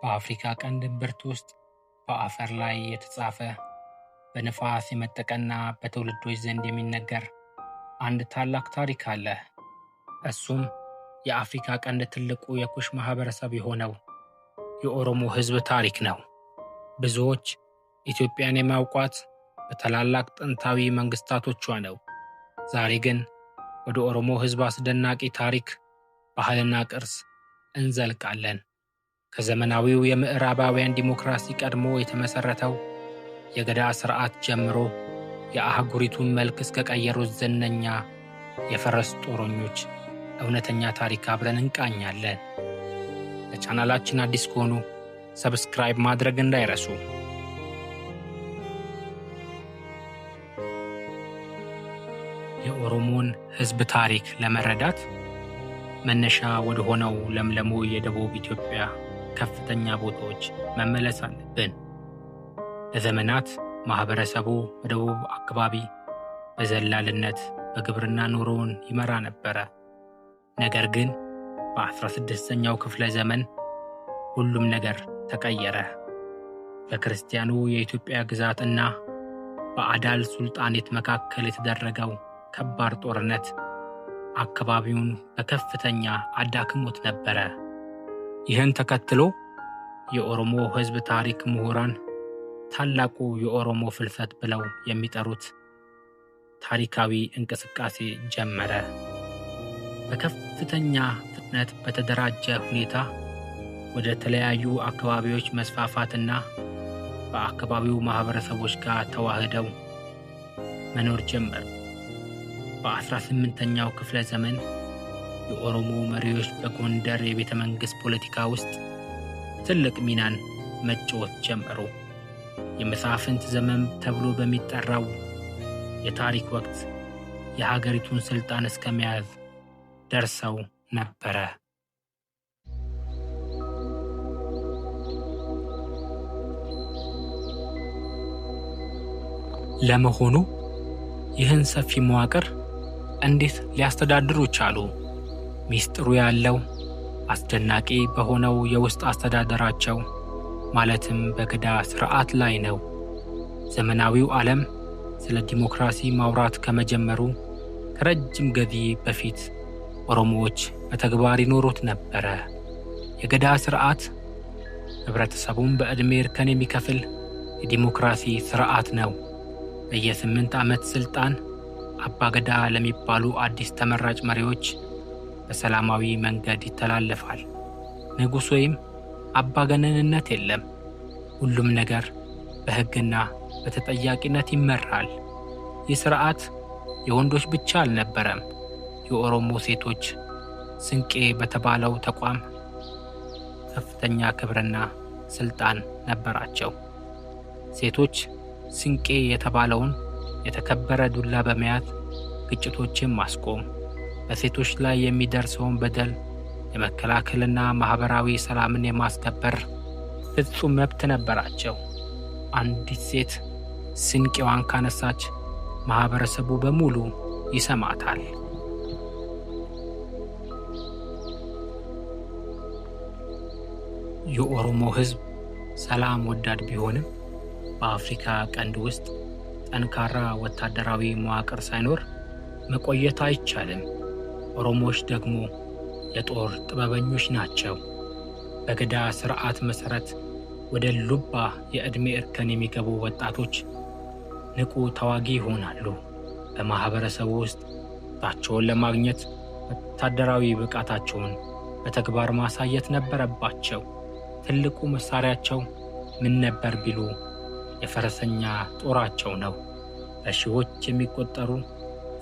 በአፍሪካ ቀንድ እምብርት ውስጥ በአፈር ላይ የተጻፈ በንፋስ የመጠቀና በትውልዶች ዘንድ የሚነገር አንድ ታላቅ ታሪክ አለ። እሱም የአፍሪካ ቀንድ ትልቁ የኩሽ ማህበረሰብ የሆነው የኦሮሞ ሕዝብ ታሪክ ነው። ብዙዎች ኢትዮጵያን የሚያውቋት በታላላቅ ጥንታዊ መንግስታቶቿ ነው። ዛሬ ግን ወደ ኦሮሞ ሕዝብ አስደናቂ ታሪክ፣ ባህልና ቅርስ እንዘልቃለን። ከዘመናዊው የምዕራባውያን ዲሞክራሲ ቀድሞ የተመሰረተው የገዳ ስርዓት ጀምሮ የአህጉሪቱን መልክ እስከ ቀየሩት ዝነኛ የፈረስ ጦረኞች እውነተኛ ታሪክ አብረን እንቃኛለን። ለቻናላችን አዲስ ከሆኑ ሰብስክራይብ ማድረግ እንዳይረሱ። የኦሮሞን ሕዝብ ታሪክ ለመረዳት መነሻ ወደ ሆነው ለምለሙ የደቡብ ኢትዮጵያ ከፍተኛ ቦታዎች መመለስ አለብን። ለዘመናት ማህበረሰቡ በደቡብ አካባቢ በዘላልነት በግብርና ኑሮውን ይመራ ነበረ። ነገር ግን በ16ኛው ክፍለ ዘመን ሁሉም ነገር ተቀየረ። በክርስቲያኑ የኢትዮጵያ ግዛት እና በአዳል ሱልጣኔት መካከል የተደረገው ከባድ ጦርነት አካባቢውን በከፍተኛ አዳክሞት ነበረ። ይህን ተከትሎ የኦሮሞ ሕዝብ ታሪክ ምሁራን ታላቁ የኦሮሞ ፍልሰት ብለው የሚጠሩት ታሪካዊ እንቅስቃሴ ጀመረ። በከፍተኛ ፍጥነት በተደራጀ ሁኔታ ወደ ተለያዩ አካባቢዎች መስፋፋትና በአካባቢው ማህበረሰቦች ጋር ተዋህደው መኖር ጀመሩ። በ18ኛው ክፍለ ዘመን የኦሮሞ መሪዎች በጎንደር የቤተ መንግሥት ፖለቲካ ውስጥ ትልቅ ሚናን መጫወት ጀመሩ። የመሳፍንት ዘመን ተብሎ በሚጠራው የታሪክ ወቅት የሀገሪቱን ስልጣን እስከ መያዝ ደርሰው ነበረ። ለመሆኑ ይህን ሰፊ መዋቅር እንዴት ሊያስተዳድሩ ቻሉ? ሚስጥሩ ያለው አስደናቂ በሆነው የውስጥ አስተዳደራቸው ማለትም በገዳ ስርዓት ላይ ነው። ዘመናዊው ዓለም ስለ ዲሞክራሲ ማውራት ከመጀመሩ ከረጅም ጊዜ በፊት ኦሮሞዎች በተግባር ይኖሩት ነበረ። የገዳ ስርዓት ህብረተሰቡን በዕድሜ እርከን የሚከፍል የዲሞክራሲ ስርዓት ነው። በየ8 ዓመት ስልጣን አባገዳ ለሚባሉ አዲስ ተመራጭ መሪዎች በሰላማዊ መንገድ ይተላለፋል። ንጉሥ ወይም አባገነንነት የለም። ሁሉም ነገር በሕግና በተጠያቂነት ይመራል። ይህ ሥርዓት የወንዶች ብቻ አልነበረም። የኦሮሞ ሴቶች ስንቄ በተባለው ተቋም ከፍተኛ ክብርና ስልጣን ነበራቸው። ሴቶች ስንቄ የተባለውን የተከበረ ዱላ በመያዝ ግጭቶችን ማስቆም፣ በሴቶች ላይ የሚደርሰውን በደል የመከላከልና ማህበራዊ ሰላምን የማስከበር ፍጹም መብት ነበራቸው። አንዲት ሴት ስንቄዋን ካነሳች ማህበረሰቡ በሙሉ ይሰማታል። የኦሮሞ ሕዝብ ሰላም ወዳድ ቢሆንም በአፍሪካ ቀንድ ውስጥ ጠንካራ ወታደራዊ መዋቅር ሳይኖር መቆየት አይቻልም። ኦሮሞዎች ደግሞ የጦር ጥበበኞች ናቸው። በገዳ ስርዓት መሰረት ወደ ሉባ የዕድሜ እርከን የሚገቡ ወጣቶች ንቁ ተዋጊ ይሆናሉ። በማህበረሰቡ ውስጥ ቦታቸውን ለማግኘት ወታደራዊ ብቃታቸውን በተግባር ማሳየት ነበረባቸው። ትልቁ መሳሪያቸው ምን ነበር ቢሉ የፈረሰኛ ጦራቸው ነው። በሺዎች የሚቆጠሩ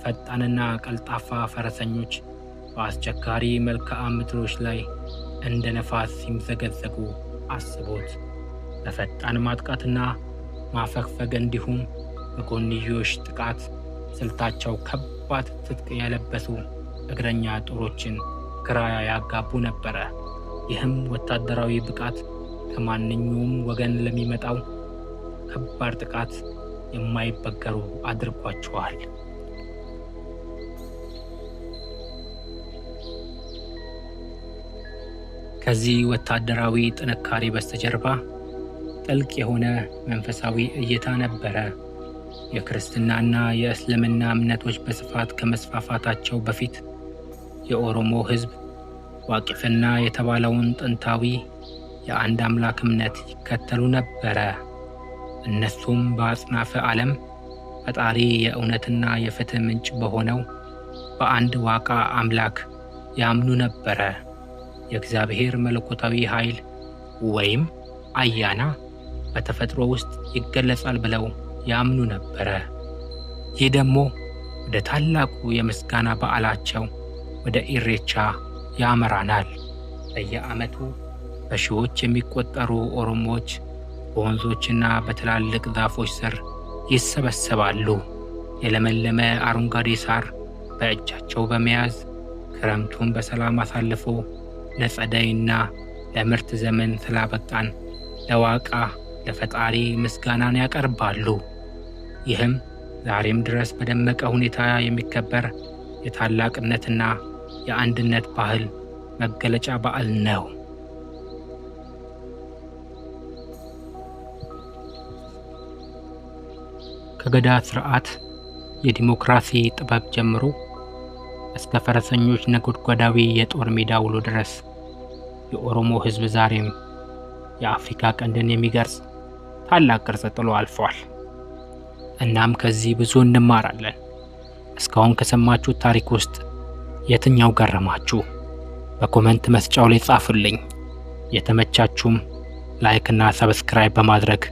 ፈጣንና ቀልጣፋ ፈረሰኞች በአስቸጋሪ መልክዓ ምድሮች ላይ እንደ ነፋስ ሲምዘገዘጉ አስቦት። በፈጣን ማጥቃትና ማፈግፈግ እንዲሁም በጎንዮሽ ጥቃት ስልታቸው ከባድ ትጥቅ የለበሱ እግረኛ ጦሮችን ግራ ያጋቡ ነበረ። ይህም ወታደራዊ ብቃት ከማንኛውም ወገን ለሚመጣው ከባድ ጥቃት የማይበገሩ አድርጓቸዋል። ከዚህ ወታደራዊ ጥንካሬ በስተጀርባ ጥልቅ የሆነ መንፈሳዊ እይታ ነበረ። የክርስትናና የእስልምና እምነቶች በስፋት ከመስፋፋታቸው በፊት የኦሮሞ ሕዝብ ዋቂፍና የተባለውን ጥንታዊ የአንድ አምላክ እምነት ይከተሉ ነበረ። እነሱም በአጽናፈ ዓለም ፈጣሪ የእውነትና የፍትህ ምንጭ በሆነው በአንድ ዋቃ አምላክ ያምኑ ነበረ። የእግዚአብሔር መለኮታዊ ኃይል ወይም አያና በተፈጥሮ ውስጥ ይገለጻል ብለው ያምኑ ነበረ። ይህ ደግሞ ወደ ታላቁ የምስጋና በዓላቸው ወደ ኢሬቻ ያመራናል። በየዓመቱ በሺዎች የሚቆጠሩ ኦሮሞዎች በወንዞችና በትላልቅ ዛፎች ስር ይሰበሰባሉ። የለመለመ አረንጓዴ ሳር በእጃቸው በመያዝ ክረምቱን በሰላም አሳልፎ ለጸደይና ለምርት ዘመን ስላበቃን ለዋቃ ለፈጣሪ ምስጋናን ያቀርባሉ። ይህም ዛሬም ድረስ በደመቀ ሁኔታ የሚከበር የታላቅነትና የአንድነት ባህል መገለጫ በዓል ነው። ከገዳ ስርዓት የዲሞክራሲ ጥበብ ጀምሮ እስከ ፈረሰኞች ነጎድጓዳዊ የጦር ሜዳ ውሎ ድረስ የኦሮሞ ሕዝብ ዛሬም የአፍሪካ ቀንድን የሚገርጽ ታላቅ ቅርጽ ጥሎ አልፏል። እናም ከዚህ ብዙ እንማራለን። እስካሁን ከሰማችሁት ታሪክ ውስጥ የትኛው ገረማችሁ? በኮመንት መስጫው ላይ ጻፉልኝ። የተመቻችሁም ላይክ እና ሰብስክራይብ በማድረግ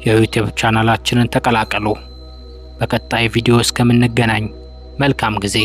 የዩቲዩብ ቻናላችንን ተቀላቀሉ። በቀጣይ ቪዲዮ እስከምንገናኝ መልካም ጊዜ